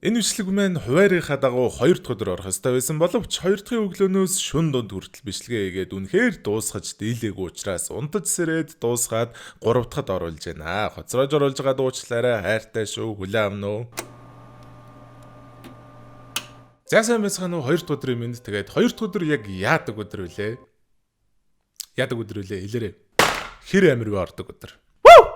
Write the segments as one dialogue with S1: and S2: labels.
S1: Энэ бичлэг маань хуваарийнхаа дагуу 2 дахь өдөр орох ёстой байсан боловч 2 дахь өглөөнөөс шөнө дунд хүртэл бичлэгээ хийгээд үнэхээр дуусгаж дийлээгүй учраас унтаж сэрээд дуусгаад 3 дахьад оруулж байна. Хоцроож оруулж байгаа дуучлаарай хайртай шүү хүлээн авна уу. За сайн байцгаана уу 2 дахь өдрийн минь тэгээд 2 дахь өдөр яг яадаг өдөр вүлээ? Яадаг өдөр вүлээ хэлээрэй. Хэр амир вэ ордог өдөр?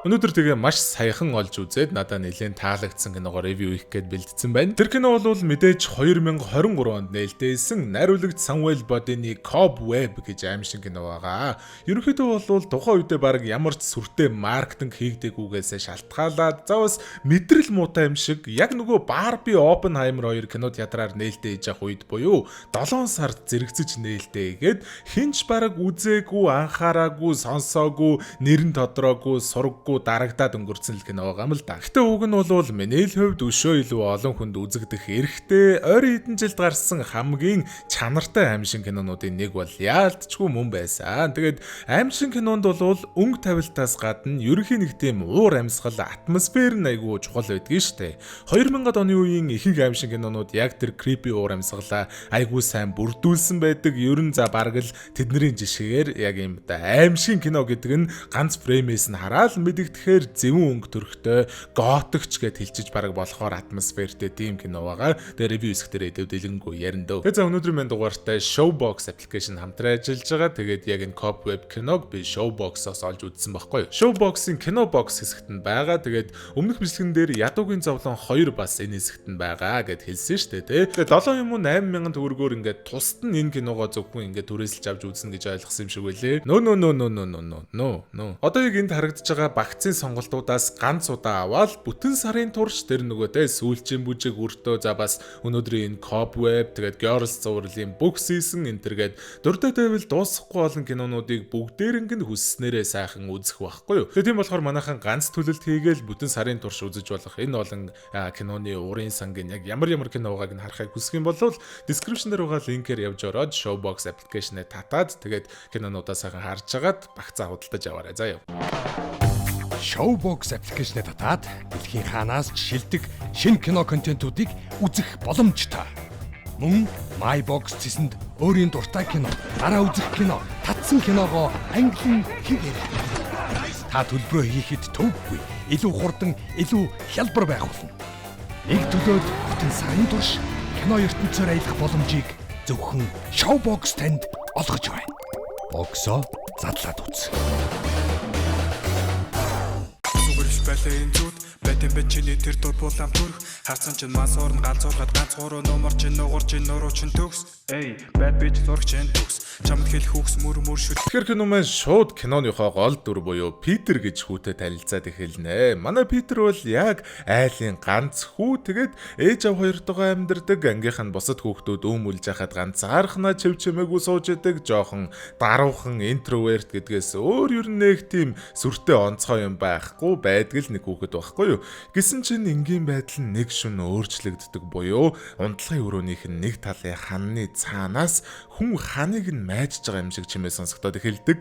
S1: Өнөөдөр тэгээ маш саяхан олж үзээд надад нэлээд таалагдсан киногоо ревю хийх гээд бэлдсэн байна. Тэр кино бол мэдээж 2023 онд нээлттэйсэн найруулагч Samuel Bodini Cobweb гэж аимшиг кино байгаа. Ерөнхийдөө бол тухайн үедээ баг ямар ч сүртэй маркетинг хийгдэггүйгээс шалтгаалаад завс мэдрэл муутай юм шиг яг нөгөө Barbie Oppenheimer 2 кино театраар нээлттэй хийж явах үед буюу 7 сард зэрэгцэж нээлттэйгээд хинч баг үзээгүй, анхаараагүй, сонсоогүй, нэр нь тодроогүй, сураггүй дарагдаад өнгөрцөн л кино байгаа юм л да. Гэтэ уг нь бол миний л хувьд өшөө илүү олон хүнд үзэгдэх эрхтэй ойрын хэдэн жилд гарсан хамгийн чанартай аимшиг кинонуудын нэг бол яалтчгүй мөн байсан. Тэгээд аимшиг кинонд бол өнгө тавилтаас гадна ерөнхийн нэг тийм уур амьсгал атмосфер нь айгүй чухал байдгийг штэ. 2000-ад оны үеийн ихэнх аимшиг кинонууд яг тэр creepy уур амьсгалаа айгүй сайн бүрдүүлсэн байдаг. Ер нь за бараг л тэдний жишгээр яг юм да аимшиг кино гэдэг нь ганц фреймээс нь хараад тэгэхээр зөвүүн өнгө төрхтэй готикч гэд хэлчих бараг болохоор атмосфертэй тийм кино байгаа. Тэгээ ревю хэсгээр дэвдэлэнгүй ярина дөө. Тэгээ за өнөөдрийн маань дугаартай Showbox application хамтран ажиллаж байгаа. Тэгээд яг энэ Cobweb киног би Showbox-оос олж үзсэн байхгүй юу. Showbox-ийн кино box хэсэгт нь байгаа. Тэгээд өмнөх бичлэгэн дээр ядуугийн зовлон 2 бас энэ хэсэгт нь байгаа гэд хэлсэн шүү дээ. Тэгээ 7 юм уу 8000 төгрөгөөр ингээд тусад нь энэ киногоо зөвхөн ингээд түрээсэлж авч үзнэ гэж ойлгосон юм шиг байлээ. No. Одоо яг энд харагдаж байгаа вакцины сонголтуудаас ганц удаа аваад бүтэн сарын турш тэр нөгөөтэй сүүлчийн бүжиг өртөө за бас өнөөдрийн энэ Cobweb тэгээд Girls зурлийн бүх season энтергээд дуртай байвал дуусахгүй олон кинонуудыг бүгдээрэнг нь хүсснээрээ сайхан үзэх байхгүй юу. Тэгээд тийм болохоор манайхан ганц төлөлт хийгээл бүтэн сарын турш үзэж болох энэ олон киноны урын сангийн яг ямар кино байгааг нь харахыг хүсэх юм бол description дээр байгаа линкээр явж ороод Showbox application-ыг татаад тэгээд кинонуудаа сайхан харж агаад багцаа худалдаж аваарай заа ёо.
S2: Showbox application-ыг татаад дэлхийн хаанаас ч шилдэг шинэ кино контентуудыг үзэх боломжтой. Мөн MyBox цэсэнд өөрийн дуртай кино, дараа үзэх кино, татсан киногоо англин хийгээрэй. Та төлбөрөө хийхэд төвгүй, илүү хурдан, илүү хялбар байх болно. Нэг төлөөд бүтэн сарын турш кино ертөнцөөр аялах боломжийг зөвхөн Showbox танд олгож байна. Боксоо задлаад үз.
S3: Балайн зүуд бэтэн бэчний тэр дур булам төрх харцан чин мансуурн галзуурхад ганц гуруу номор чин нугур чин нуруу чин төгс эй бад бич зурх чин төгс чамд хэл хүүхс мөр шүт.
S1: Тэгэхээр кино маань шууд киноныхоо гол дүр буюу Питер гэж хүүтэй танилцаад эхэлнэ. Манай Питер бол яг айлын ганц хүү тэгээд ээж аав хоёртойгоо амьдардаг ангийнх нь бусад хүүхдүүд өмүүлж яхад ганцаархнаа чив чимээгүй сууж идэг жоохон даруухан интроверт гэдгээс өөр ер нь нэг тийм сүртэй онцгой юм байхгүй байдаг л нэг хүүхэд байхгүй юу. Гэсэн чинь энгийн байдал нь нэг шөнө өөрчлөгддөг буюу унтлагын өрөөнийх нь нэг талын ханны цаанаас хүн ханыг нь майжж байгаа юм шиг чимээ сонсогдоод эхэлдэг.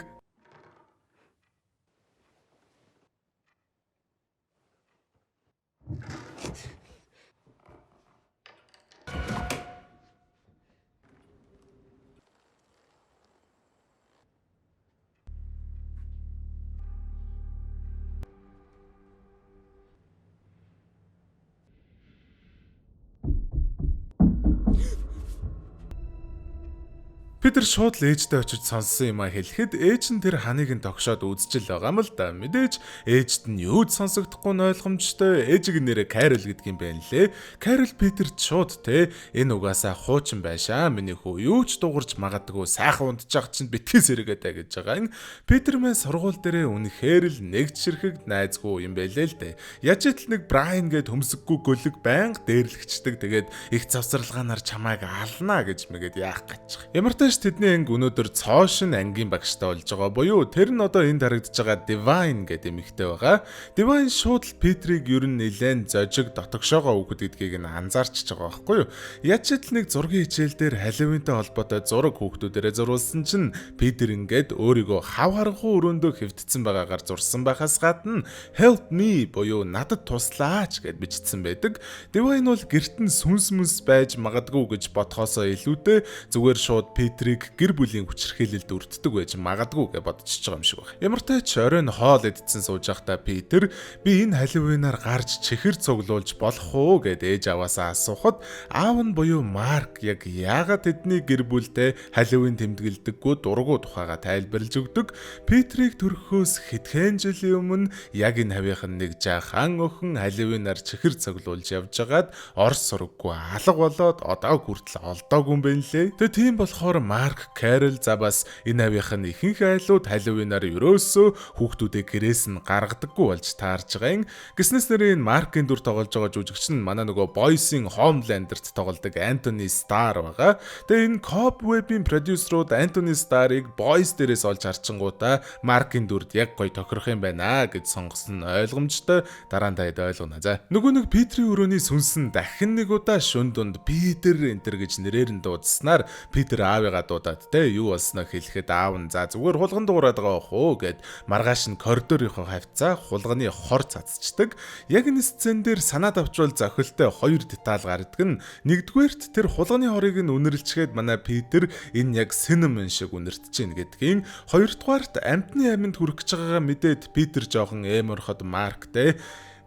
S1: Питер шууд л ээжтэй очиж сонссон юм а хэлэхэд ээж нь тэр ханыг нь тогшоод үзчихэл байгаа юм л да. Мэдээж ээжд нь юу ч сонсогдохгүй нь ойлгомжтой. Ээжиг нэрээ Карл гэдэг юм байна лээ. Карл Питерт шууд энэ угаасаа хуучин байшаа. Миний хүү юу ч дуурж магадгүй сайхан унтчих чинь битгий сэргээдэ гэж байгаа. Питер маань сургууль дээрээ үнэхээр л нэг чирхэг найзгүй юм байлээ л дээ. Яжитл нэг Брайан гэд хөмсөггүй гөлөг байнга дээрлэгчдэг. Тэгээд их завсралгаанаар чамайг алнаа гэж мэгээд яах гэж. Ямар ч Маргааш тэдний анги өнөөдөр цоошин ангийн багштай болж байгаа буюу тэр нь одоо энд харагдаж байгаа Divine гэдэг эмэгтэй байгаа. Divine шууд л Петрийг ер нь нэлээд зожиг дотогшоогоо өгөхөд гэдгийг нь анзаарч байгаа байхгүй юу? Яаж ч нэг зургийн хичээл дээр Halloween-тэй холбоотой зураг хүүхдүүдээрээ зурулсан чинь Петр ингээд өөрийгөө хав харанхуй өрөөндөө хэвтцсэн байгаагаар зурсан байхаас гадна help me буюу надад туслаач гэд бичсэн байдаг. Divine бол гэрт нь сүнс мүнс байж магадгүй гэж бодхоосоо илүүтэй зүгээр шууд Петрийг гэр бүлийн хүчирхийлэлд өртдөг байж магадгүй гэж бодчихж байгаа юм шиг байна. Ямар ч тач оройн хоол идсэн сууж байхдаа Петр би энэ Halloween-аар гарч чихэр цуглуулж болох уу гэд ээж аваасаа асуухад аав нь буюу Марк яг яагаад тэдний гэр бүлтэй Halloween тэмдэглэдэггүй дургу тухайга тайлбарлаж өгдөг. Петрийг төрөхөөс хэдхэн жилийн өмнө яг энэ хавийнхан нэг жаахан охин Halloween-аар чихэр цуглуулж явж байгаад орс сураггүй алга болоод одоо хүртэл олдоогүй юм байна лээ. Тэгээ тийм болохоор Марк, Карл за бас энэ хавийнхан ихэнх айлууд Halloween-аар ерөөсөө хүүхдүүдээ гэрээс нь гаргадаггүй болж таарж байгаа юм. Гиснээс нэрийн Маркийн дүр тоглож байгаа жүжигч нь манай нөгөө Boys-ийн Homeland-д тоглодог Anthony Starr байгаа. Тэгээ энэ Cobweb-ийн продюсерууд Anthony Starr-ыг Boys дээрээс олж харчингуудаа Маркийн дүрд яг гоё тохирох юм байна гэж сонгосон ойлгомжтой. Дараа нь таад ойлгоно. За нөгөө нэг Петрийн өрөөний сүнс нь дахин нэг удаа шүн дунд Питер энтер гэж нэрээр нь дуудснаар Питер аавыгаа дуудаад те юу болсноо хэлэхэд аав нь за зүгээр хулган дуурайд байгаа хөө гэд маргааш нь коридорынхоо хавцаа хулганы хор цацчдаг. Яг энэ сцен дээр санаад авчвал зохилтой хоёр деталь гардаг нь нэгдүгээрт тэр хулганы хорыг нь үнэрлцгээд манай Питер энэ яг cinnamon шиг үнэртэж гин гэдгийг, хоёрдугаарт амтны амьд хүрэх гэж байгаагаа мэдээд Питер жоохон эморход Марктэй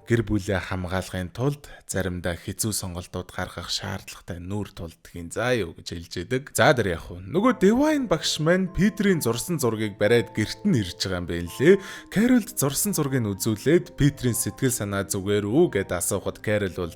S1: гэр бүлээ хамгаалахын тулд заримдаа хэцүү сонголтууд гаргах шаардлагатай нүүр тулдгийн заа юу гэж хэлж идэг. За тэр яг хөө нөгөө Divine багш маань Петрийн зурсан зургийг бариад гэрт нь ирж байгаа юм байна лээ. Каролд зурсан зургийг үзүүлээд Петрийн сэтгэл санаа зүгээр үү гэд асуухад Карол бол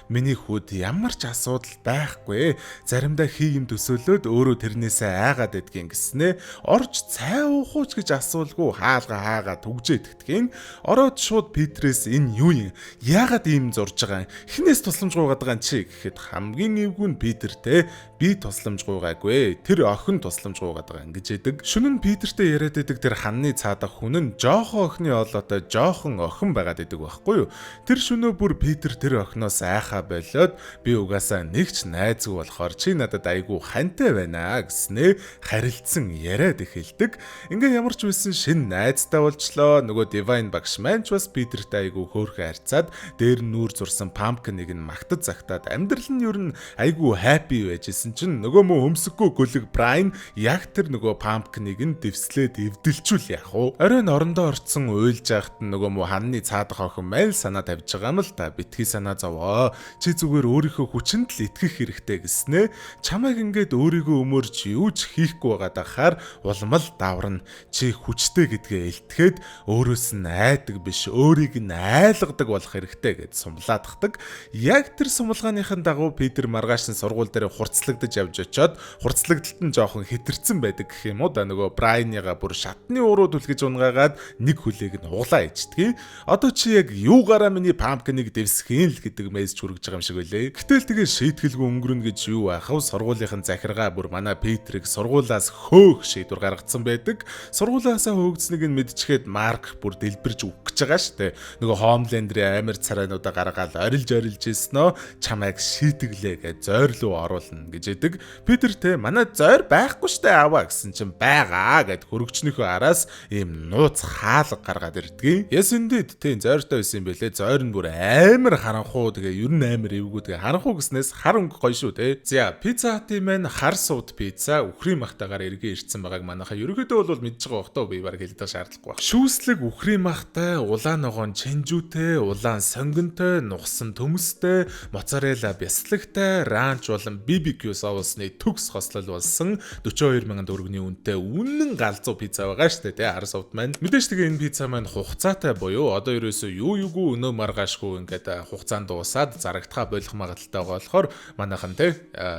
S1: миний хүүд ямар ч асуудал байхгүй. Заримдаа хий юм төсөөлөөд өөрөө тэрнээсээ айгаад байдгийн гэснээ. Орж цай уух уу гэж асуулгүй хаалга түгжээ тэгтгийн. Ороод шууд Петрээс энэ юу юм? Яагаад ийм зурж байгаа? Хинээс тусламж гуйгаад байгаа чи гэхэд хамгийн эвгүй нь Петертэй би тусламж гуйгаагүй. Тэр охин тусламж гуйгаад байгаа ингэж яадаг. Шөнө нь Петертэй яриад байдаг тэр ханны цаадах хүн нь жоохон охины олоотой жоохон охин байгаад байдаг байхгүй юу? Тэр шөнөө бүр Петер тэр охиноос айхаа болоод би угаасаа нэгч найзгүй болохоор чи надад айгүй хантай байна гэснээ харилцсан яриад эхэлдэг. Ингээ ямар ч байсан шинэ найзтай болчлоо. Нөгөө Divine багш маань ч бас Петертэй айгүй хөөрхөн харьцаад дээр нүүр зурсан pumpkin-ыг нь магтад загтаад амьдрал нь ер нь айгүй happy байжсэн чинь нөгөө мө өмсөхгүй гөлөг Brian яг тэр нөгөө pumpkin-ыг нь дэвслээд эвдэлчүүл яах вэ? Оройн орондоо орцсон уйлж яхад нөгөө мө ханны цаадах охин майл санаа тавьж байгаа юм л та битгий санаа зовоо. Чи зүгээр өөрийнхөө хүчинд л итгэх хэрэгтэй гэснээ. Чамайг ингээд өөрийгөө өмөрч юу ч хийхгүй байгаад ахаар улмал даврна. Чи хүчтэй гэдгээ илтгэхэд өөрөөс нь айдаг биш өөрийг нь айлгадаг болох хэрэгтэй гэж сумлаадахдаг. Яг тэр сумлгааныхын дагуу Петр маргааш нь сургууль дээр хурцлагдаж явж очиод хурцлагдалт нь жоохон хэтэрсэн байдаг гэх юм уу да нөгөө Брайаныга бүр шатны уруу түлхэж унгаагаад нэг хүлээг нь углаа ичдэг. Одоо чи яг юугаараа миний pumpkin-ыг дэвсхийн л гэдэг мессеж хүргэж байгаа юм шиг байлээ. Гэтэл тэгээ шийтгэлгүй өнгөрнө гэж юу аахав сургуулийнхын захиргаа бүр манай Петрийг сургуулаас хөөх шийдвэр гаргацсан байдаг. Сургуулаасаа хөөгдснийг нь мэдчихэд Марк бүр дэлбэрж өгөх гэж байгаа штэ. Нөгөө Homeland-ийн амар царайнуудаа гаргаад орилж ийснөө чамайг шийтгэлээ гэж зойр руу оруулна гэж яадаг. Петр манай зойр байхгүй штэ аваа гэсэн чинь байгаа гэд хөрөгчнийхөө араас ийм нууц хаалга гаргаад ирдгийг. Yes indeed зойртой байсан юм бэлээ. Зойр нь бүр амар харанхуу тэгээ ер нь амар эвгүй тэгээ харанхуу гэснээс хар өнгө гоё шүү те. За пицца хатын маань хар сууд пицца үхрийн махтагаар эргээ ирсэн байгааг манайхаа ерөөхдөө бол мэдж байгаа бохтой би баг хэлдэг шаардлагагүй баг. Шүүслэг үхрийн махтай улаан ногоон чинжүүтэй улаан сонгонтой нухсан төмөстэй моцарелла бяслагтай ранч болон BBQ соусны төгс хослол болсон 42,000 төгрөгийн үнэтэй үнэн галзуу пицца байгаа штэ те хар сууд маань. Мэдээж тэгээ энэ пицца маань хугацаатай буюу одоо ерөөсөө юу өнөө маргаашгүй ингээд хугацаанд дуусаад зарагдхаа болох магадaltaй байгаа болохоор манайхан те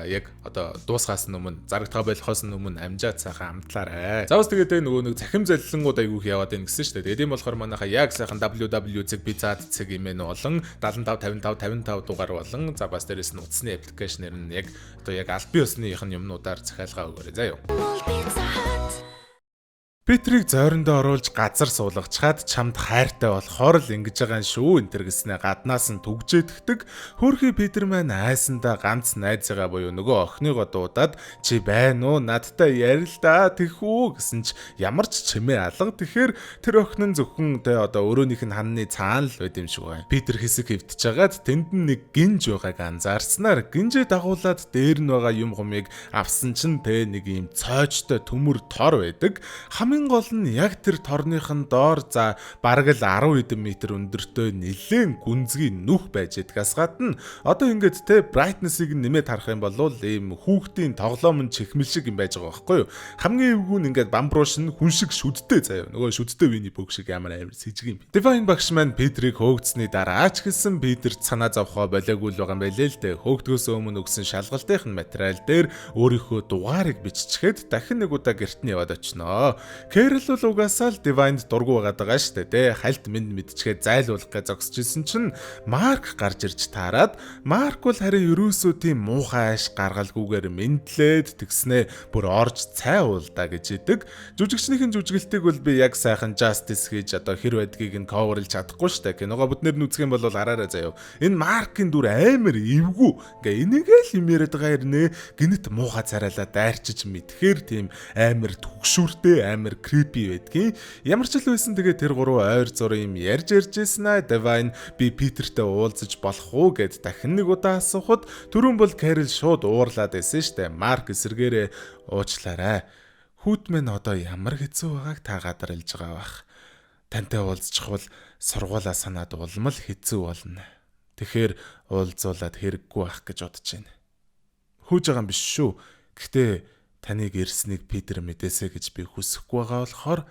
S1: яг одоо дуусгаас өмнө зарагдхаа болохоос өмнө амжаад сайхан амтлаарай. За бас тэгээд нөгөө нэг цахим заллингууд айгүйх яваад байна гэсэн шүү дээ. Тэгээд ийм болохоор манайха яг сайхан www.pizza дагуулад цэг имэн болон 75 55 55 дугаар болон за бас дээрээс нь утасны аппликейшнэр нь яг одоо яг аль бие усных нь юмнуудаар захиалгаа өгөөрэй заа юу. Питрийг зойрондоо оруулж газар суулгачаад чамд хайртай болохоор л ингэж байгаа шүү энтэр гэснээр гаднаас нь түгжээдгдэг. Хөөрхий Питер маань айсандаа ганц найзыгаа буюу нөгөө охиныгоо дуудаад чи байна уу надтай ярил да тэхүү гэсэн ч ямар ч чимээ алга. Тэгэхээр тэр охин нь зөвхөн одоо өөрөөнийх нь ханны цаана л байд юм шиг байна. Питер хэсэг хөвтж хагаад тэнд нэг гинж байгааг анзаарснаар гинжээ дагуулад дээр нь байгаа юм гомыг авсан чинь нэг ийм цоочтой төмөр тор байдаг. Хамгийн гол нь яг тэр торныхын доор за бараг л 10 хэдэн метр өндөртөө нэлээд гүнзгий нүх байж идгээс гадна одоо ингээд брайтнесийг нэмээд харах юм бол ийм хүүхдийн тоглоом чихмэл шиг юм байж байгаа байхгүй юу. Хамгийн эвгүй нь ингээд бамбрууш нь хүн шиг шүдтэй заяа. Нөгөө шүдтэй виний бөг шиг ямар амар сэжиг юм. Divine багш маань Питрийг хөөгдсөний дараа ч гэсэн Питерт санаа зовхоо болоогүй л байгаа юм байлээ л дээ. Хөөгдгөөс өмнө өгсөн шалгалтын материал дээр өөрийнхөө дугаарыг биччихээд дахин нэг удаа гэрт нь яваад очноо. Кэрл бол угаасаа л Divine-д дургу байгаад байгаа шүү дээ. Хальт минь мэдчихээ зайлуулах гэж зогсчихсэн чинь Марк гарч ирж таарад Марк бол харин ерөөсөө тийм муухай ааш гаргалгүйгээр мэдлээд тэгснээ бүр орж цай уулдаа гэж идэг. Жүжигчнийхэн жүжиглэлтийг бол би яг сайхан justice хийж одоо хэр байдгийг нь coverлж чадахгүй шүү дээ. Киногоо бүднэр нь үзэх юм бол хараарай заяа. Энэ Маркийн дүр амар эвгүй. Ингээ энийгээ л юм яриад байгаа хэрнээ гинэт муухай царайлаа дайрчиж мэдхээр тийм амар түгшүүртэй амар creepy байдгийн. Ямар ч л байсан тэгээ тэр гурав ойр зур юм ярьж иржсэн аа. Divine би Питертэй уулзаж болох уу гэд дахин нэг удаа асуухад түрүүн бол Кэрл шууд уурлаад байсан штэ. Марк эсэргээрээ уучлаарай. Хүүт минь одоо ямар хэцүү байгааг та гадарлаж байгаа бах. Тантай уулзчих бол сургуулаа санаад улмал хэцүү болно. Тэгэхээр уулзуулаад хэрэггүй байх гэж бодож байна. Хөөж байгаа юм биш шүү. Гэхдээ таныг ирснийг Питер мэдээсэ гэж би хүсэхгүй байгаа болохоор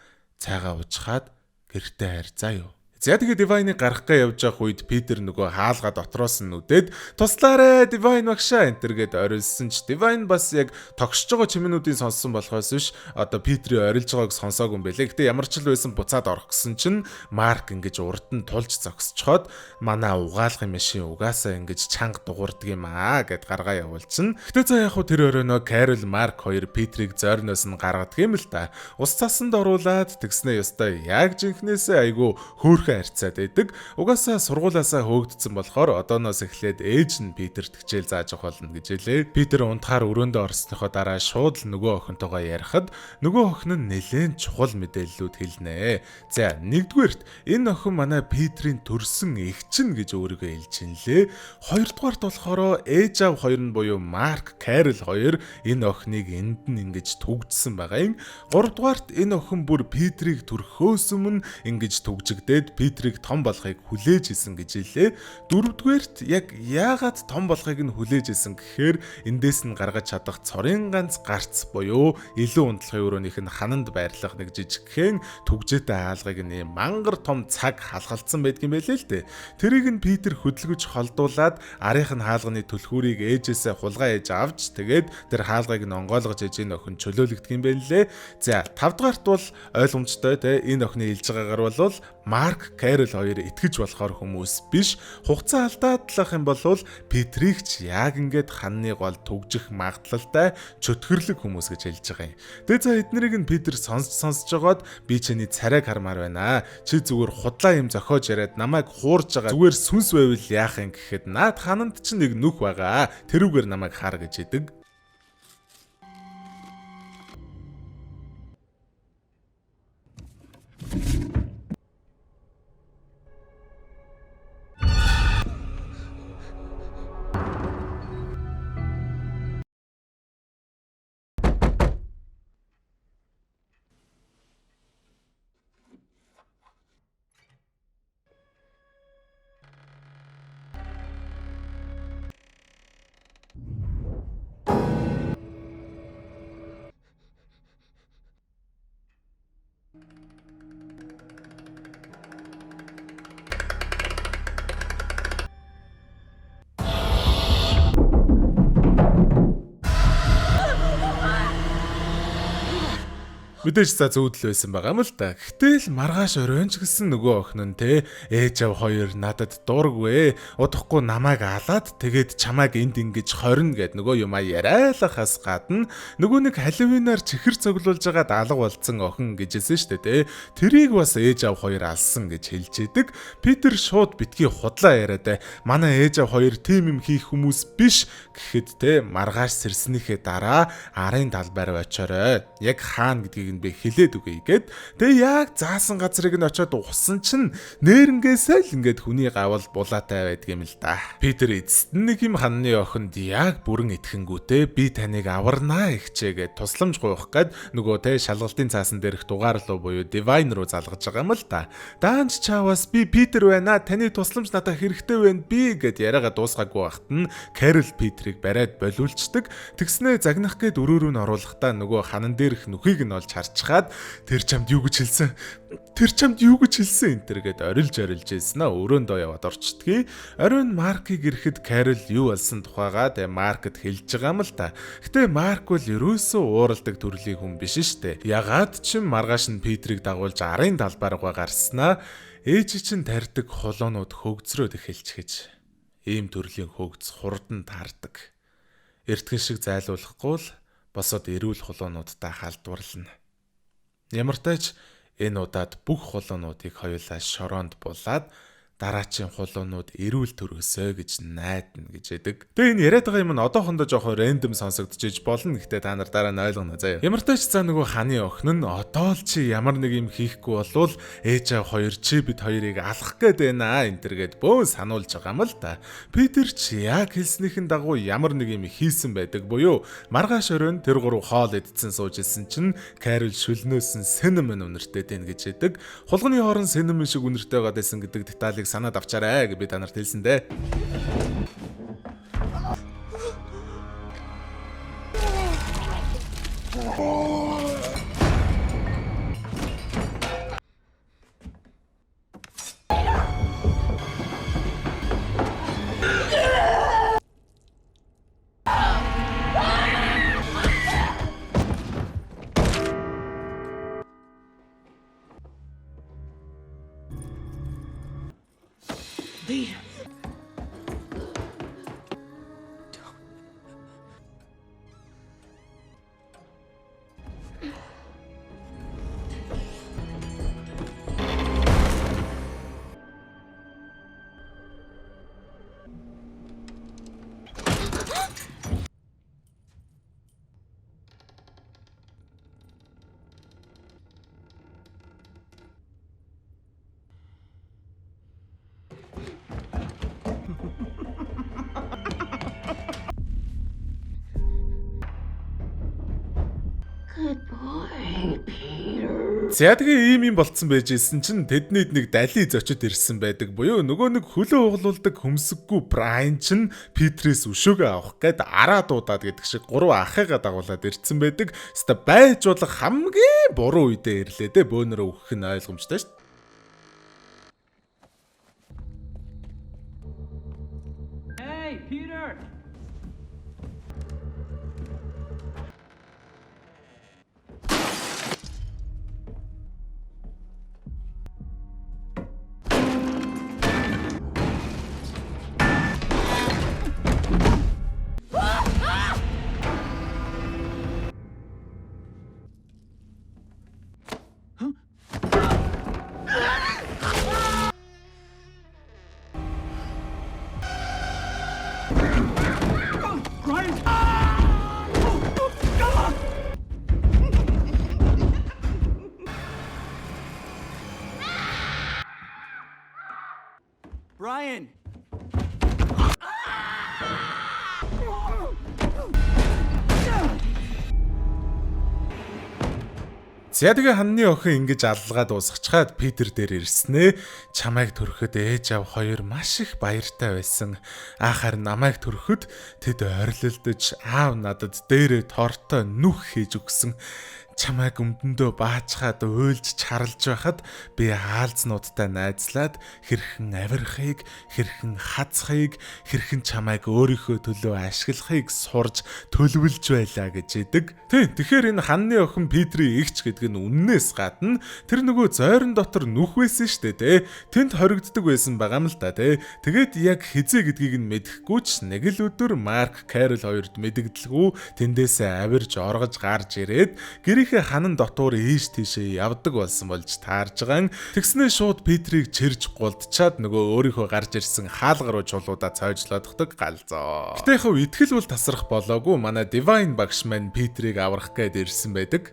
S1: цайгаа уучхаад гэртээ харьцаа юу. За тэгээ Divine-ыг гаргахгаа явж явах үед Питер нөгөө хаалга дотроос нь нүдээд туслаарэ Divine багшаа энтер гэд орилсон ч Divine бас яг тогсож байгаа чимээнүүдийн сонссон болохоос биш одоо Питерийг орилж байгааг сонсоогүй юм байлээ. Гэтэ ямар ч л байсан буцаад орох гэсэн чинь Марк ингэж урд нь тулж зогсчоод манай угаалгын машин угаасаа ингэж чанга дугуурдаг юм аа гэд гаргаа явуулчихна. Гэтэ за яг хуу тэр өрөөнөө Кэрл Марк хоёр Питерийг зойрноос нь гаргадаг юм л та. Ус цасанд оруулаад тэгснээ ёстой яг жинхнээсээ айгу хөөрхөн харьцаад байдаг. Угаасаа сургуулаасаа хөөгдсөн болохоор одооноос эхлээд ээж нь Питерт хичээл зааж авах болно гэж хэлээ. Питер унтахаар өрөөндөө орсныхоо дараа шууд л нөгөө охинтойгоо ярихад нөгөө охин нь нэлээд чухал мэдээллүүд хэлнэ. За нэгдүгээрт энэ охин манай Питерийн төрсөн эгчин гэж өөрийгөө хэлж инлээ. Хоёрдугаарт болохоор ээж аав хоёр нь буюу Марк, Кэрл хоёр энэ охиныг энд нь ингэж түгжсэн байгаа юм. Гуравдугаарт энэ охин бүр Питерийг төрөхөөс өмнө ингэж түгжигдээд Питерийг том болохыг хүлээж исэн гэж хэлээ. Дөрөвдүгээрт яг яагаад том болохыг нь хүлээж исэн гэхээр эндээс нь гаргаж чадах цорын ганц гарц буюу илүү унтлахын өрөөнийх нь хананд байрлах нэг жижигхэн түгжээтэй хаалгыг нь мангар том цаг халгалцсан байдгийн байлээ л дээ. Тэрийг нь Питер хөдөлгөж холдуулаад арийнх нь хаалганы түлхүүрийг ээжээсээ хулгай ээж авч тэгээд тэр хаалгыг нь онгойлгож ээж энэ охин чөлөөлөгдөх юм байлээ. За 5 дугаарт бол ойлгомжтой энэ охины хэлж байгаагаар бол Марк, Кэрл хоёр итгэж болохоор хүмүүс биш. Хугацаа алдаадлах юм бол Питерийг ч яг ингээд ханны гол түгжих магадлалтай чөтгөрлөг хүмүүс гэж хэлж байгаа юм. Тэгээ за эднэрийг нь Питер сонсож байгаад би чиний царайг хармаар байна. Чи зүгээр худлаа юм зохиож яриад намайг хуурж байгаа. Зүгээр сүнс байвал яах юм гэхэд наад хананд ч нэг нүх байгаа. Тэрүүгээр намайг хаар гэж хэдэг. Мэдээж за зүүдэл байсан байгаа юм л да. Гэтэл маргааш оройнч гэсэн нөгөө охин нь те ээж аав хоёр надад дургвэ. Удахгүй намайг алаад тэгээд чамайг энд ингэж хорно гэд нөгөө юм яриалахаас гадна нөгөө нэг Халлоуинаар чихэр цоглуулж байгаа алга болцсон охин гэжсэн штэ те. Тэрийг бас ээж аав хоёр алсан гэж хэлж идэг. Питер шууд битгий худлаа яриад манай ээж аав хоёр тийм юм хийх хүмүүс биш гэхэд те маргааш сэрснийхээ дараа арын талбайр очоорой. Яг хаана гэдгийг нь би хэлээд үгүй гэд. Тэгээ яг заасан газрыг нь очиод ухсан чинь нээрнгээсээ л ингээд хүний гавал булаатай байдаг юм л да. Питер эцэст нэг юм ханны охинд яг бүрэн итгэнгүүтээ би таныг аварнаа ихчээгээд тусламж гуйх гээд нөгөө те шалгалтын цаасан дээрх дугаар руу буюу Divine руу залгаж байгаа юм л да. Даанч чаавас би Питер байна. Таны тусламж надад хэрэгтэй байна би гэд яриагаа дуусгаагүй байхад нь Carol Питерийг бариад болиулцдаг. Тэгснээ загнах гээд өрөө рүү н оруулахдаа нөгөө ханан дээрх нүхийг нь олж харчхаад тэр чамд юу гэж хэлсэн? Тэр чамд юу гэж хэлсэн энэ гэд орилж хэлсэн аа өрөөндөө яваад орчдгийг. Оройн Маркийг ирэхэд Carol юу болсон тухайгаа тэ Маркд хэлж байгаа юм л та. Гэтэ Марк бол ерөөсөө ууралдаг төрлийн хүн биш штэ. Ягаад ч маргааш нь Питерийг дагуулж арын талбай руугаа гарснаа ээж чинь тарьдаг холоонууд хөгзрөөд эхэлчихэж. Ийм төрлийн хөгц хурдан таардаг. Эртхэн шиг зайлуулахгүй л босоод эрүүл холоонуудтай халдварлана. Ямар тач энэ удаад бүх холоонуудыг хоёулаа шороонд булаад дараачийн холоонууд эрүүл төрөөсөө гэж найдана гэж яадаг. Тэгээ энэ яриад байгаа юм нь одоохондоо жоохон рэндом сонсогдчихж болно. Гэхдээ та нар дараа нь ойлгоно заяа. Ямар тач за нөгөө ханы охин нь одоо л чи ямар нэг юм хийхгүй болвол ээж аав хоёр чи бид хоёрыг алах гээд байна энэ төргээд бөөн сануулж байгаа юм л да. Питер чи яг хэлснийхэн дагуу ямар нэг юм хийсэн байдаг буюу маргааш оройн тэр гурав хоол идсэн сууж исэн чинь Carol шүлнөөсөн cinnamon үнэртэй дээ гэж яадаг. Хулганы хоорон cinnamon шиг үнэртэй байгаа байсан гэдэг деталийг санаад авчаарай гэж би та нарт хэлсэн дээ. За тэгээ ийм юм болцсон байж исэн чинь тэднийд нэг дали зочид ирсэн байдаг буюу нөгөө нэг хөлөө углуулдаг хөмсггүй Брайан чинь Питерээс өшөөгөө авах гээд араа дуудаад гэдэг шиг гурван ахыгаа дагуулад ирсэн байдаг. Хэвээ байж болох хамгийн буруу үедээ ирлээ дээ. Бөөнөрөө өгөх нь ойлгомжтой шүү дээ.
S4: Hey, Peter! Brian!
S1: За тэгээ ханны охин ингэж аллгаа дуусгачаад Питер дээр ирснээ. Чамайг төрөхөд ээж аав хоёр маш их баяртай байсан. Аахаар намайг төрөхөд тэд ойрлолдож аав надад дээрээ тортой нүх хийж өгсөн. чамайг өмдөндөө баачгаад уйлж чарлж байхад би хаалзнуудтай найзлаад хэрхэн авирахыг, хэрхэн хацхыг, хэрхэн чамайг өөрийнхөө төлөө ашиглахыг сурж төлөвлөж байлаа гэж идэг. Тэгэхээр энэ ханны охин Питрийн эгч гэдэг нь үннээс гадна тэр нөгөө зойрон дотор нүх байсан штэ те. Тэнд хоригддаг байсан байгаа юм л да те. Тэгээд яг хизээ гэдгийг нь мэдэхгүй ч нэг л өдөр Марк Карл хоёрт мэдэгдэлгүй тэндээсээ авирж оргож гарч ирээд гэрийнхээ ханан дотор ийш тийшээ явдаг болсон болж таарж байгаа. Тэгснээ шууд Питрийг чирж гулдчаад нөгөө өөрийнхөө гарч ирсэн хаалга руу чулуудаа цойжлооддаг галзоо. Гэтэ яг итгэл бол тасрах болоогүй. Манай Divine багш маань Питрийг аврах гээд ирсэн байдаг.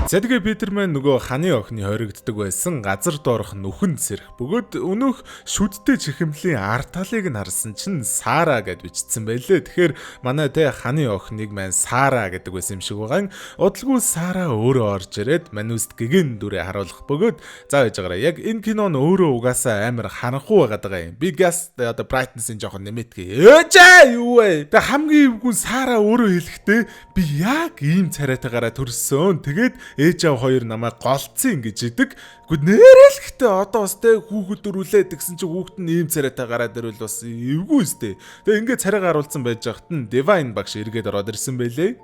S1: Зэдгээ Питер маань нөгөө ханы охины хоригддаг байсан газар доорх нүхэнд сэрх бөгөөд өнөөх шүдтэй чихэмлийн ард талыг нь харсан чинь Сара гэд бичсэн байлээ. Тэгэхээр манай тэ ханы охиныг маань Сара гэдэг байсан юм шиг байгаа. Удалгүй Сара өөрөө орж ирээд мануст гэгэн дүрээ харуулах бөгөөд за байж байгаараа яг энэ кинон өөрөө угаасаа амар харанхуй байгаад байгаа юм. Би газ одоо brightness-ийн жоохон нэмэтгий. Өөжээ юу вэ? Тэ хамгийн эвгүй Сара өөрөө хэлэхдээ би яг ийм царайтаагаараа төрсөн. Тэгээд ээж аав хоёр намайг голцсон гэж идэг. Гэхдээ нэрэл гэхдээ одоо бас тэ хүүхэд дөрүүлээ гэсэн чинь хүүхэд нь ийм царайтай гараад ирвэл бас эвгүй өстэй. Тэгээ ингээд царай гаруулсан байж хахад нь Divine багш эргээд ороод ирсэн байлээ.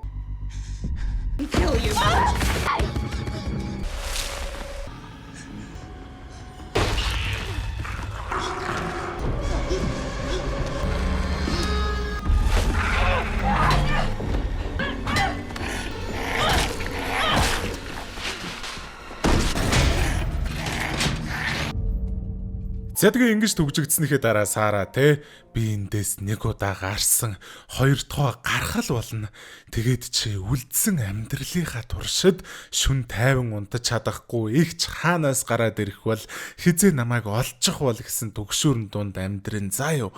S1: Зэдгээ ингэж төгжигдснэхээ дараа Сара те би эндээс нэг удаа гарсан, хоёр дахь гарах л болно. Тэгээд чи үлдсэн амьдралынхаа туршид шүн тайван унтаж чадахгүй ихч хаанаас гараад ирэх бол хизээ намайг олчих бол гэсэн төгшөөрн дунд амьдрын заа юу.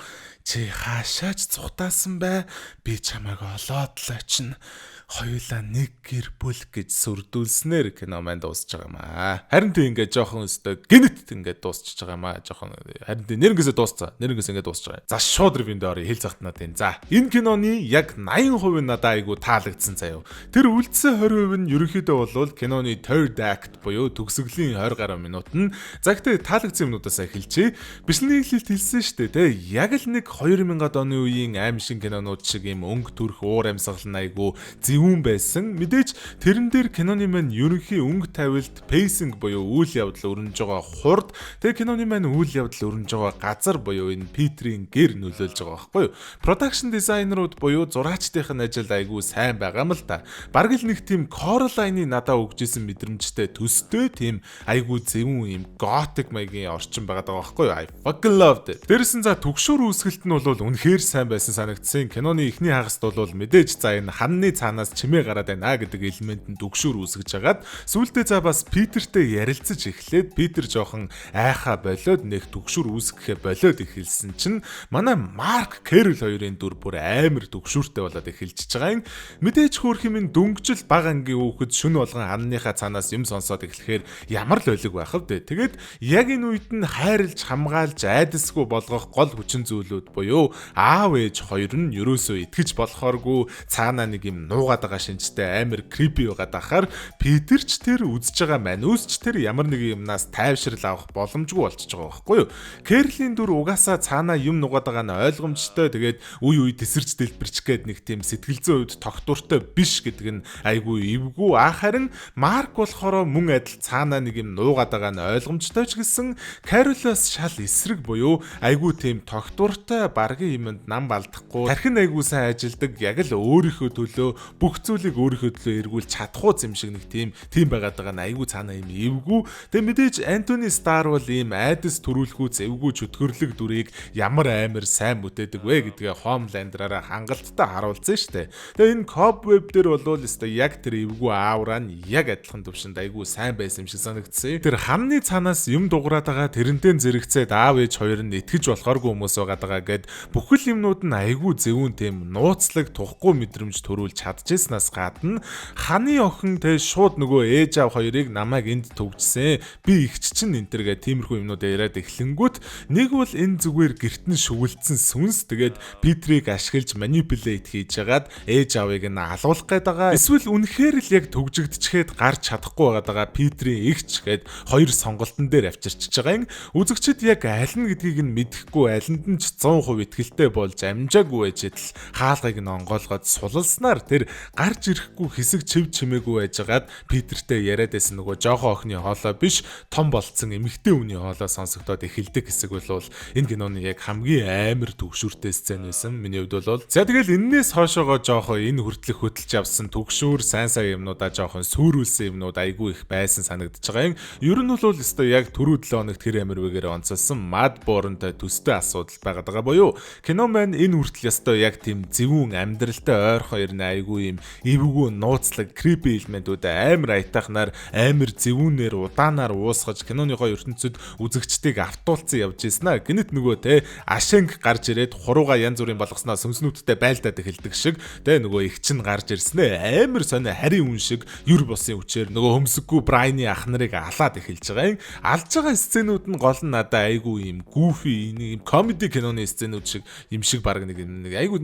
S1: Чи хаашаач цухтаасан бай. Би чамайг олоод л очино. Хоёулаа нэг гэр бүл гэж сүрдүүлснээр кино маань дуусч байгаа юм аа. Харин тийм ингээд жоохон өстой гинэт ингээд дуусчихж байгаа юм аа. Жоохон харин тийм нэрнгээсээ дуусцаа. Нэрнээс ингээд дуусч байгаа. За шууд ревюнд орё хэл захтнаа тийм. За энэ киноны яг 80% нь надад айгу таалагдсан заяо. Тэр үлдсэн 20% нь ерөнхийдөө бол киноны third act буюу төгсгөлийн 20 гаруй минут нь. За гэхдээ таалагдсан юмнуудаас эхэлчихье. Бичлэгийн хэлэлт хэлсэн шүү дээ. Яг л нэг 2000-ад оны үеийн аим шин кинонууд шиг юм өнгө төрх уур амьсгал нь айгу зэвүүн байсан. Мэдээж тэрэн дээр киноны маань ерөнхий өнгө тавилт pacing буюу үйл явдал өрнөж байгаа хурд тэгээ киноны маань үйл явдал өрнөж байгаа газар буюу энэ Питрийн гэр нөлөөлж байгаа байхгүй юу. Production designer-ууд буюу зураачдын ажил айгүй сайн байгаа юм л та. Бараг л нэг тийм Coraline-ы надад өгчээсэн мэдрэмжтэй төстэй тийм айгүй зэвүүн юм gothic маягийн орчин байгаа даа байхгүй юу. I fucking loved it. Дээрээс нь за төгшөөр үүсгэлт нь бол үнэхээр сайн байсан санагдсан. Киноны эхний хагаст бол мэдээж за энэ ханны цаанаас чимээ гараад байна гэдэг элемент нь төгшөөр үүсгэж хагаад сүүлдээ за бас Питертэй ярилцаж эхлээд Питер жоохон айхаа болоод нэг төгшөөр үүсгэхээ болоод эхэлсэн чинь манай Марк Карл хоёрын дүр бүр амар төгшөөртэй болоод эхэлчихэж байгаа юм. Мэдээж хөөх юм дөнгөжл баг ангийн хүүхэд шүн болгон ханныхаа цаанаас юм сонсоод эхлэхээр ямар л ойлог байх вэ? Тэгээд яг энэ үед нь хайрлж хамгаалж айдасгүй болгох гол хүчин зүйлүүд буюу аав ээж хоёр нь ерөөсөө итгэж болохооргүй цаанаа нэг юм нуугаад байгаа шинжтэй амар creepy байгаад ахаар Питер ч тэр үзэж байгаа манус ч тэр ямар нэг юмнаас тайвшрал авах боломжгүй болчихж байгаа байхгүй юу. Кэрлийн дүр угаасаа цаанаа юм нуугаад байгаа нь ойлгомжтой. Тэгээд үе үе тесэрч дэлбэрч гээд нэг тийм сэтгэл зүйн үед тогтвортой биш гэдэг нь айгүй эвгүй. Харин Марк болохоор мөн адил цаанаа нэг юм нуугаад байгаа нь ойлгомжтой ч гэсэн Каролоос шал эсрэг буюу айгүй тийм тогтвортой баргийн юмд нам балдахгүй. Тархин айгүй сайн ажилдаг яг л өөрийнхөө төлөө бүх зүйлийг өөрийнхөө төлөө эргүүл чадахгүй юм шиг нэг тийм байгаад байгаа нь айгүй цаана юм эвгүй. Тэгээ мэдээж Антони Стар бол ийм айдас төрүүлэхүү зэвгүй чөтгөрлөг дүрийг ямар амар сайн бүтээдэг вэ гэдгээ Homeland-аараа хангалттай харуулсан шүү дээ. Тэгээ энэ Cobweb дээр бол өстой яг тэр эвгүй аавраа нь яг адилхан төвшөнд айгүй сайн байсан юм шиг санагдсан. Тэр хамны цаанаас юм дуграад байгаа тэрнтэй зэрэгцээд аав ээж хоёр нь итгэж болохооргүй хүмүүс байгаа гэд бүхэл юмнууд нь айгүй зөвүүн тийм нууцлаг тухгүй мэдрэмж төрүүлж чадчихснаас гадна ханы охин тэ шууд нөгөө ээж аав хоёрыг намайг энд төгжсөн. Би ихч чинь энтергээ тиймэрхүү юмнууд яриад эхлэнгүүт нэг бол энэ зүгээр гертэн шүглдсэн сүнс тэгээд Питрийг ашиглаж манипулейт хийж хагаад ээж аавыг нь алуулах гээд байгаа. Эсвэл үнэхээр л яг төгжигдчихэд гарч чадахгүй байгаа Питрийн игч гээд хоёр сонголтон дээр авчирчж байгаа юм. Үзэгчид яг аль нь гэдгийг нь мэдэхгүй алинд нь 100% итгэлтэй болж амжаагүй байжэд л хаалгыг нь онгоолгоод сулалснаар тэр гарч ирэхгүй хэсэг чив чимээгүй байжгаад Питертэй яриад байсан нөгөө жоохон охины хоолой биш том болцсон эмэгтэй хүний хоолой сонсогдоод эхэлдэг хэсэг бол энэ киноны яг хамгийн амар төгшүүртэй сцен байсан. Миний хувьд бол за тэгэл энээс хоошоогоо жоохон энэ хүртэлх хөдөлж авсан төгшүүр сайн юмнуудаа жоохон сүрүүлсэн юмнууд айгүй их байсан санагдаж байгаа юм. Ер нь бол өстой яг түрүү 7 хоногт хэр амар вэгээр онцолсон Madborn-тай төстэй асуудал байгаад байгаа боيو. Кино маань энэ хүртэл өстой яг тийм зөвүүн амьдралтай ойрхон ер нь айгүй юм эвгүй нууцлаг creepy элементүүд амар айтахнаар амар зөвүүнээр удаанаар уусгаж киноныхоо ертөнцид үзэгчдийг автуулсан явж ийснэ. Гэнэт нөгөө те ашинг гарч ирээд хурууга янз бүрийн болгосноо сүнснүүдтэй байлдаад эхэлдэг шиг те нөгөө их чин гарч ирснэ. Амар сонио харийн үн шиг юр босын хүчээр нөгөө хөмсөггүй Брайны ах нарыг алаад эхэлж байгаа юм. Алж байгаа сценүүд нь гол нь надаа айгүй юм goofy нэг юм comedy киноны сценүүд шиг юм шиг баг нэг айгүй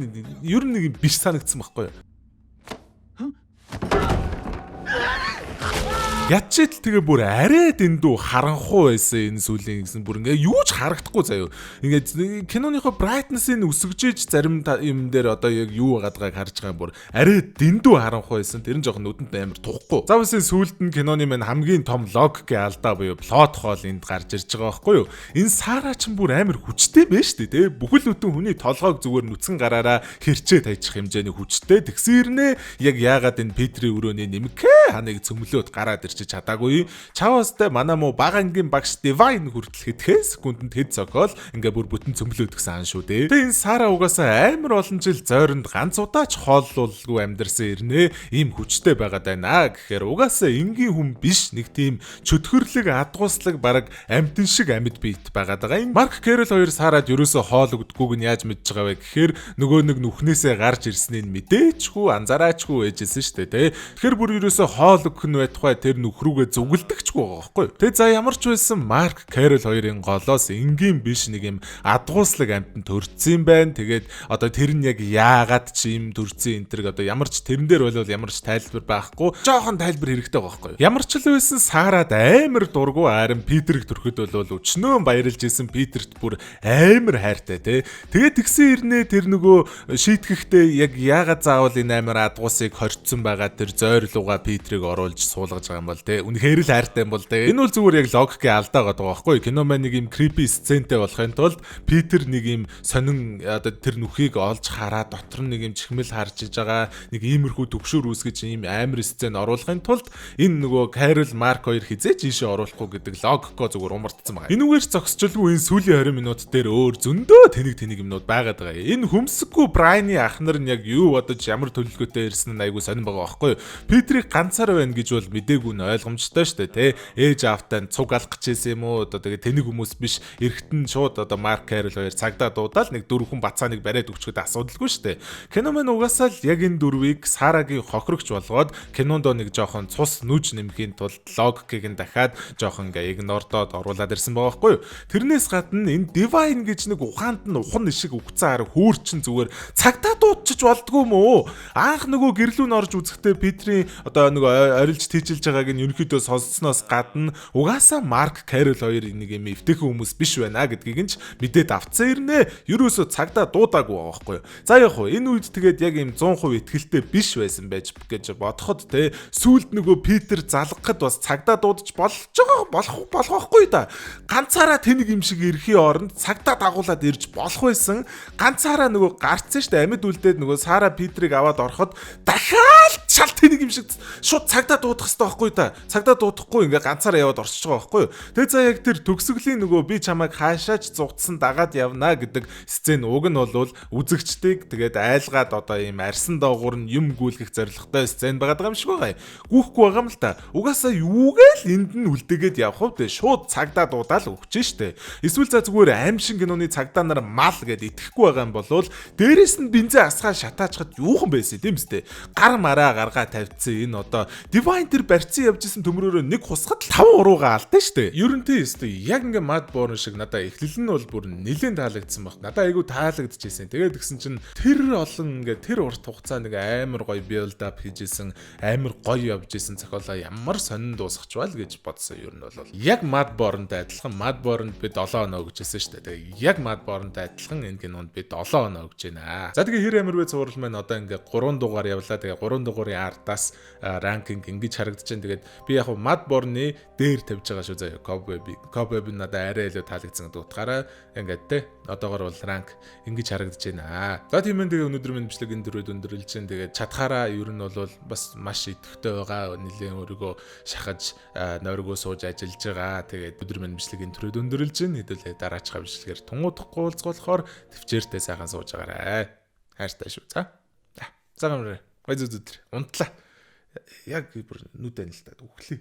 S1: ер нь нэг биш санагдсан байхгүй юу? Ячид тэгээ бүр арай дэндүү харанхуй байсан энэ сүлийн гэсэн бүр ингээ юу ч харагдахгүй заяо. Ингээ киноныхоо brightness-ыг өсгөжж зарим юм дээр одоо яг юу байгааг харж байгаа бүр арай дэндүү харанхуй байсан. Тэр нь жоохон нүдэнд амар тухгүй. Завсаа сүүлд нь киноны маань хамгийн том логикийн алдаа буюу plot hole энд гарч ирж байгаа байхгүй юу? Энэ Сара ч бүр амар хүчтэй байна шүү дээ. Бүхэл бүтэн хүний толгойг зүгээр нүцгэн гараараа хэрчээ тайчих хэмжээний хүчтэй. Тэгсэрнэ яг яагаад энэ Петрийн өрөөний нэмгэ ханыг цөмлөөд гараад ирж чадаагүй. Чавастай манай муу бага ангийн багш Divine хүртэл хэдхэн секундэд хэд цогоол ингээ бүр бүтэн цөмлөөд гсэн ан шүү дээ. Тэгээ энэ Сара угаасаа амар олон жил зойронд ганц удаа ч хооллуулгүй амьдарсан ирнэ. Ийм хүчтэй байгаад байна гэхээр угаасаа энгийн хүн биш нэг тийм чөтгөрлөг адгууслаг баг амьтан шиг амьд биет байгаад байгаа юм. Марк Кэрол хоёр Сарад ерөөсөө хоол өгдөггүйг нь яаж мэдж байгаа вэ гэхээр нөгөө нэг нүхнээсээ гарч ирснийг мэдээчгүй анзаараачгүй ээжсэн шүү дээ. Тэгэхээр бүр ерөөсөө хоол өгөх нь байтугай тэр нөхрүүгээ зүгэлдэгчгүй байгаа байхгүй юу? Тэгээ за ямар ч байсан Марк Кэрол хоёрын голоос энгийн биш нэг юм адгууслаг амьтан төрцсөн байна. Тэгээд одоо тэр нь яг яагаад ч юм төрцсөн энтерг одоо ямар ч тэрэн дээр бол ямар ч тайлбар байхгүй. Жохон тайлбар хэрэгтэй байгаа байхгүй юу? Ямар ч л байсан Сарад амар дургу харин Питерийг төрөхөд бол өчнөө баярлж исэн Питерт бүр амар хайртай тий. Тэгээд тэгсэн ирнэ тэр нөгөө шийтгэхдээ яг яагаад заавал энэ амар адгуусыг хорцсон байгаа тэр зойрлууга Питерийг оруулж суулгаж байгаа юм бол тий. Үнэхээр л хайртай юм бол тий. Энэ бол зүгээр яг логикийн алдаа байгаа байхгүй юу? Кино маань нэг юм creepy сцентэй болохын тулд Питер нэг юм сонин одоо тэр нүхийг олж хараа дотор нь нэг юм чихмэл харж иж байгаа нэг иймэрхүү төгшөр үүсгэж ийм амар сцен оруулахын тулд энэ нөгөө Кэрол Марк хоёр хизээч ийшээ оруулахгүй гэдэг логикоо зүгээр умартсан байгаа. Энүүгээр зогсчлгүй энэ сүүлийн 20 минут дээр өөр зөндөө тэнэг юмнууд байгаад байгаа. Энэ хөмсөггүй Брайны ах нар нь яг юу бодож ямар төлөвлөгөөтэй ирсэн нь айгүй сонирн байгаа байхгүй юу? Питерийг ганцаар байна гэж бол мдээгүй нь ойлгомжтой шүү дээ, тий. Ээж аавтай цуг алах гэжсэн юм уу? Одоо тэгээ тэнэг хүмүүс биш эргэтэн шууд одоо Марк Кэрол хоёр цагдаа дуудаал нэг дөрвөн бацааныг бариад өгчөд асуудалгүй шүү дээ. Кино маань угаасаа л яг энэ дөрвийг Сарагийн хохирогч болгоод кинонд нэг жоохон цус нүж нэмхийн тулд логикийг нь дахиад жоохон ингээ игнордоод оруулаад ирсэн байгаа байхгүй юу? Тэрнээс гадна энэ Divine гэж нэг ухаанд нь ухан шиг үгцэн хараа хөөрчин зүгээр цагдаа дуудчих болдгоо мó. Анх нөгөө гэрлүүн орж үзэхдээ Питрийн одоо нөгөө орилж тийжилж байгааг нь ерөнхийдөө сонссноос гадна угаасаа Марк Карол хоёр нэг юм эвтэйхэн хүмүүс биш байна гэдгийг нь ч мэдээд авцсан ирнэ. Ерөөсө цагдаа дуудаагүй байгаа байхгүй юу. За яг хуу энэ үед тэгээд яг юм 100% итгэлтэй биш байсан байж гэж бодоход те сүүлд нөгөө Питер залгахад бас цагдаа дуудаж болох байхгүй да. Ганцаараа тэнэг юм шиг ирэхийн оронд цагдаа дагуулад ирж болох байсан. Ганцаараа нөгөө гарцсан штэ амьд үлдээд нөгөө Сара Питерийг аваад ороход дахиад шал тэнэг юм шиг шууд цагдаа дуудах хэрэгтэй байхгүй да. Цагдаа дуудахгүй ингээ ганцаараа яваад орчиж байгаа байхгүй юу. Тэгээ за яг тэр төгсгөлийн нөгөө би чамайг хаашаач зугтсан дагаад явна гэдэг сцен уг нь бол үзэгчдийг тэгээд айлгаад одоо ийм арсан доогуур нь юм гүйлгэх зорилготой сцен байгаа юм шиг байгаа. Гүүхгүй байгаа юм л та. Угаасаа юугээл энд нь үлдээгээд явах вэ? Шууд цагдаа дуудаал өгч штэ. Эсвэл за зүгээр аимшин киноны цагдаа нар мал гэд итгэхгүй байгаа юм болвол дээрэс нь бензин асгаа шатаачхад юухан байсан тийм үстэй. Гар мараа гаргаа тавьдсан энэ одоо Divine тэр барьцсан явж исэн төмрөөрөө нэг хусгад 5 урууга алдсан штэ. Ерөнтэй өстэй яг ингээ Madborn шиг надаа эхлэл нь бол бүр нэлээд таалагдсан баг. Надаа айгу таалагдчихсэн. Тэгээд гисэн чинь тэр олон ингээ тэр урт хугацаа нэг амар гоё build up хийжсэн, амар гоё явж исэн зохиолоо ямар сонин дуусгач байл гэж бодсон. Ер нь бол яг Madborn-тай адилхан Madborn-д би 7 оноо өгчээсэн штэ. Тэгээд яг Madborn-тай адилхан энэ кинонд би 7 оноо өгч байна. За тэгээ хэр амар вэ цуврал маань одоо ингээ 3 дугаар явлаа. Тэгээ 3 дугаарыг ардаас ранкинг ингэж харагдаж байна. Тэгээд би яг Madborn-ы дээр тавьж байгаа шүү заяа. Cobweb надад арай илүү таалагдсан гэдэг утгаараа ингээд те одоогор бол ранк ингэж харагдаж байна. За тийм ээ тэгээ өнөөдөр минь бичлэг энэ дөрөв өндөрлж чинь тэгээд чадхаараа ер нь бол бас маш идэвхтэй байгаа. Нилээн өөрийгөө шахаж нойргоо сууж ажиллаж байгаа. Тэгээд өдөр минь бичлэг энэ дөрөв өндөрлж чинь хэдүүлээ дараачихаа бичлэгээр тунгуудахгүй уулзголохоор төвчээртэй сайхан сууж байгаарай. Хайртай шүү. За гамраа. Баяр зү өдөр. Унтлаа. Яг бүр нүдэн л та өглөө.